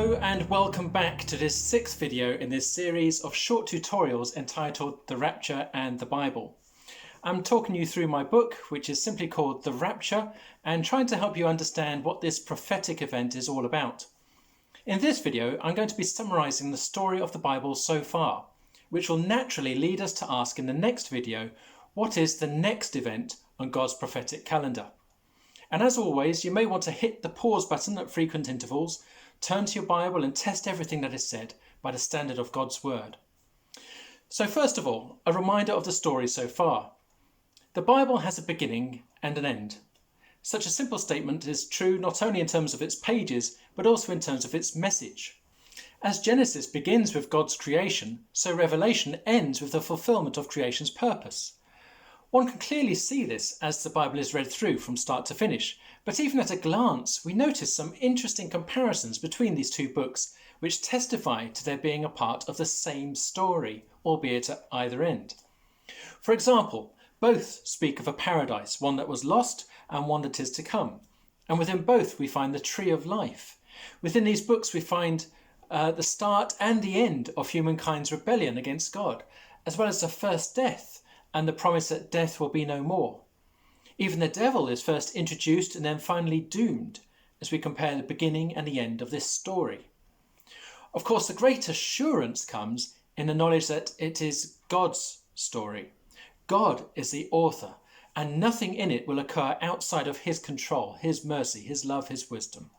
Hello and welcome back to this sixth video in this series of short tutorials entitled The Rapture and the Bible. I'm talking you through my book, which is simply called The Rapture, and trying to help you understand what this prophetic event is all about. In this video, I'm going to be summarising the story of the Bible so far, which will naturally lead us to ask in the next video, what is the next event on God's prophetic calendar? And as always, you may want to hit the pause button at frequent intervals, turn to your Bible and test everything that is said by the standard of God's Word. So first of all, a reminder of the story so far. The Bible has a beginning and an end. Such a simple statement is true not only in terms of its pages, but also in terms of its message. As Genesis begins with God's creation, so Revelation ends with the fulfillment of creation's purpose. One can clearly see this as the Bible is read through from start to finish, but even at a glance we notice some interesting comparisons between these two books which testify to their being a part of the same story, albeit at either end. For example, both speak of a paradise, one that was lost and one that is to come. And within both we find the tree of life. Within these books we find the start and the end of humankind's rebellion against God, as well as the first death and the promise that death will be no more. Even the devil is first introduced and then finally doomed, as we compare the beginning and the end of this story. Of course, the great assurance comes in the knowledge that it is God's story. God is the author, and nothing in it will occur outside of his control, his mercy, his love, his wisdom.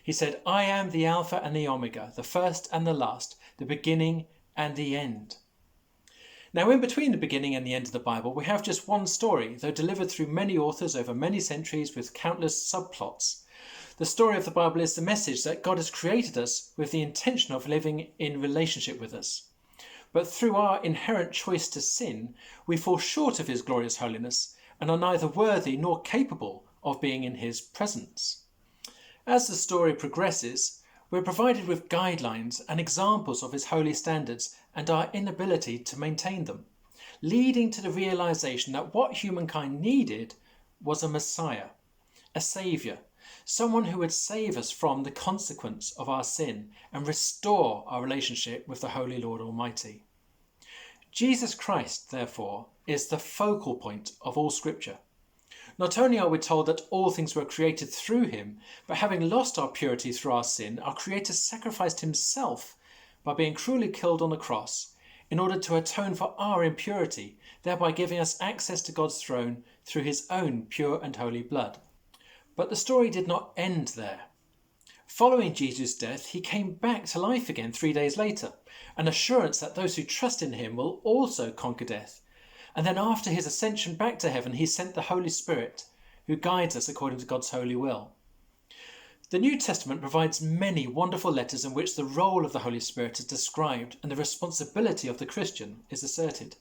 He said, "I am the Alpha and the Omega, the first and the last, the beginning and the end." Now, in between the beginning and the end of the Bible, we have just one story, though delivered through many authors over many centuries with countless subplots. The story of the Bible is the message that God has created us with the intention of living in relationship with us. But through our inherent choice to sin, we fall short of his glorious holiness and are neither worthy nor capable of being in his presence. As the story progresses, we're provided with guidelines and examples of his holy standards and our inability to maintain them, leading to the realization that what humankind needed was a Messiah, a Saviour, someone who would save us from the consequence of our sin and restore our relationship with the Holy Lord Almighty. Jesus Christ, therefore, is the focal point of all Scripture. Not only are we told that all things were created through him, but having lost our purity through our sin, our Creator sacrificed himself by being cruelly killed on the cross in order to atone for our impurity, thereby giving us access to God's throne through his own pure and holy blood. But the story did not end there. Following Jesus' death, he came back to life again 3 days later, an assurance that those who trust in him will also conquer death. And then after his ascension back to heaven, he sent the Holy Spirit, who guides us according to God's holy will. The New Testament provides many wonderful letters in which the role of the Holy Spirit is described and the responsibility of the Christian is asserted.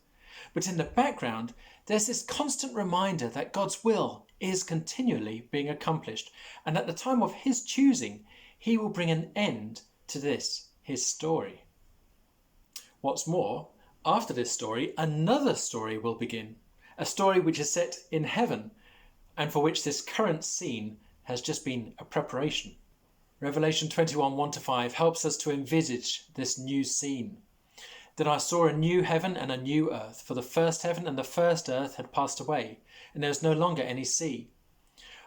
But in the background, there's this constant reminder that God's will is continually being accomplished, and at the time of his choosing, he will bring an end to this, his story. What's more, after this story, another story will begin, a story which is set in heaven and for which this current scene has just been a preparation. Revelation 21, 1-5 helps us to envisage this new scene. "Then I saw a new heaven and a new earth, for the first heaven and the first earth had passed away, and there was no longer any sea.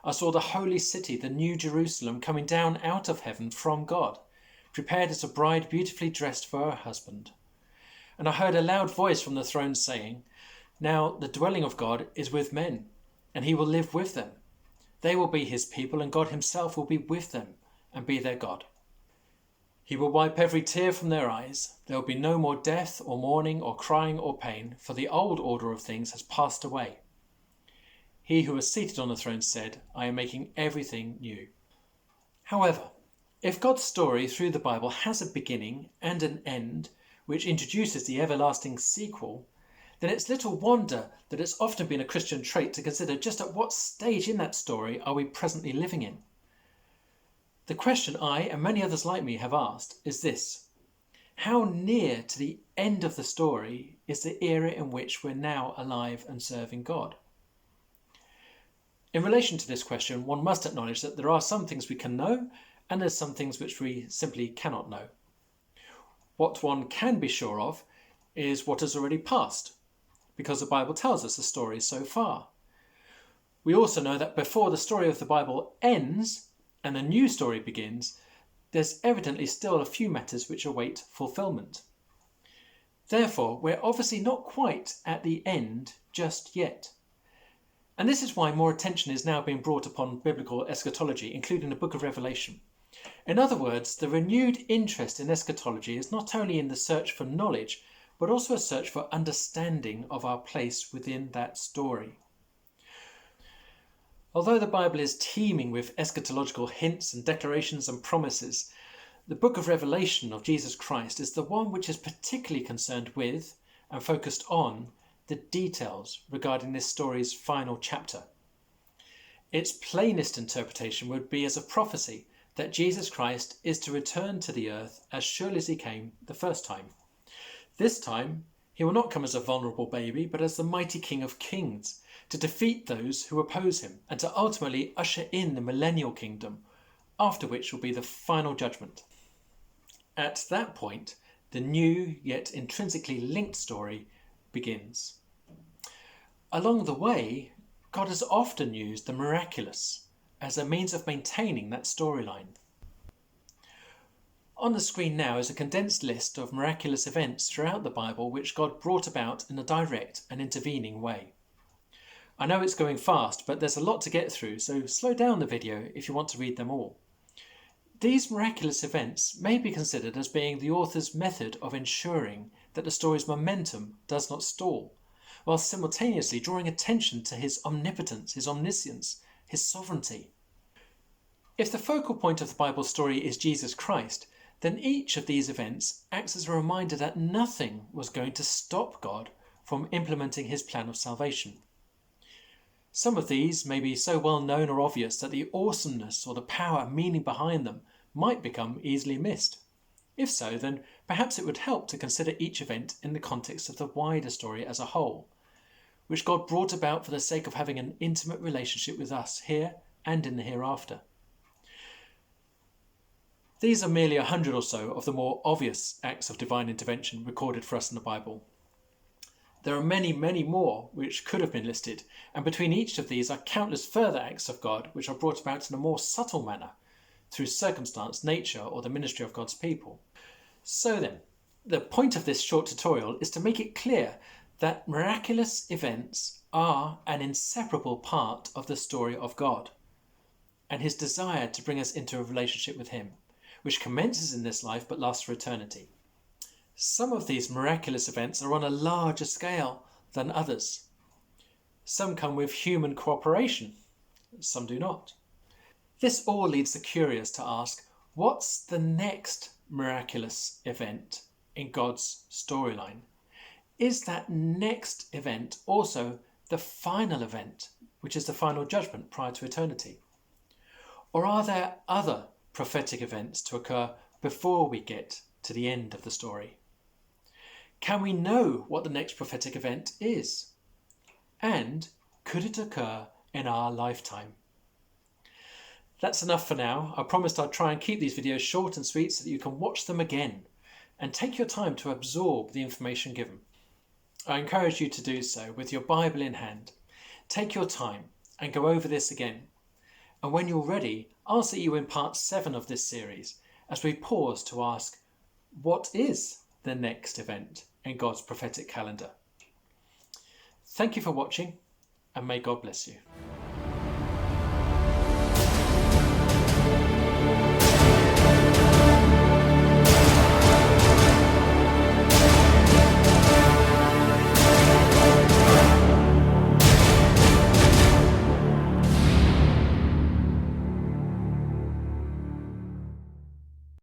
I saw the holy city, the new Jerusalem, coming down out of heaven from God, prepared as a bride beautifully dressed for her husband. And I heard a loud voice from the throne saying, 'Now the dwelling of God is with men, and he will live with them. They will be his people, and God himself will be with them and be their God. He will wipe every tear from their eyes. There will be no more death or mourning or crying or pain, for the old order of things has passed away.' He who was seated on the throne said, 'I am making everything new.'" However, if God's story through the Bible has a beginning and an end, which introduces the everlasting sequel, then it's little wonder that it's often been a Christian trait to consider just at what stage in that story are we presently living in. The question I and many others like me have asked is this: how near to the end of the story is the era in which we're now alive and serving God? In relation to this question, one must acknowledge that there are some things we can know and there's some things which we simply cannot know. What one can be sure of is what has already passed, because the Bible tells us the story so far. We also know that before the story of the Bible ends and a new story begins, there's evidently still a few matters which await fulfillment. Therefore, we're obviously not quite at the end just yet. And this is why more attention is now being brought upon biblical eschatology, including the book of Revelation. In other words, the renewed interest in eschatology is not only in the search for knowledge, but also a search for understanding of our place within that story. Although the Bible is teeming with eschatological hints and declarations and promises, the book of Revelation of Jesus Christ is the one which is particularly concerned with and focused on the details regarding this story's final chapter. Its plainest interpretation would be as a prophecy that Jesus Christ is to return to the earth as surely as he came the first time. This time, he will not come as a vulnerable baby, but as the mighty King of Kings, to defeat those who oppose him and to ultimately usher in the millennial kingdom, after which will be the final judgment. At that point, the new yet intrinsically linked story begins. Along the way, God has often used the miraculous as a means of maintaining that storyline. On the screen now is a condensed list of miraculous events throughout the Bible which God brought about in a direct and intervening way. I know it's going fast, but there's a lot to get through, so slow down the video if you want to read them all. These miraculous events may be considered as being the author's method of ensuring that the story's momentum does not stall, while simultaneously drawing attention to his omnipotence, his omniscience, his sovereignty. If the focal point of the Bible story is Jesus Christ, then each of these events acts as a reminder that nothing was going to stop God from implementing his plan of salvation. Some of these may be so well known or obvious that the awesomeness or the power and meaning behind them might become easily missed. If so, then perhaps it would help to consider each event in the context of the wider story as a whole, which God brought about for the sake of having an intimate relationship with us here and in the hereafter. These are merely 100 or so of the more obvious acts of divine intervention recorded for us in the Bible. There are many, many more which could have been listed, and between each of these are countless further acts of God which are brought about in a more subtle manner through circumstance, nature, or the ministry of God's people. So then, the point of this short tutorial is to make it clear that miraculous events are an inseparable part of the story of God and his desire to bring us into a relationship with him, which commences in this life but lasts for eternity. Some of these miraculous events are on a larger scale than others. Some come with human cooperation, some do not. This all leads the curious to ask, what's the next miraculous event in God's storyline? Is that next event also the final event, which is the final judgment prior to eternity? Or are there other prophetic events to occur before we get to the end of the story? Can we know what the next prophetic event is? And could it occur in our lifetime? That's enough for now. I promised I'd try and keep these videos short and sweet so that you can watch them again and take your time to absorb the information given. I encourage you to do so with your Bible in hand. Take your time and go over this again. And when you're ready, I'll see you in part 7 of this series as we pause to ask, what is the next event in God's prophetic calendar? Thank you for watching, and may God bless you.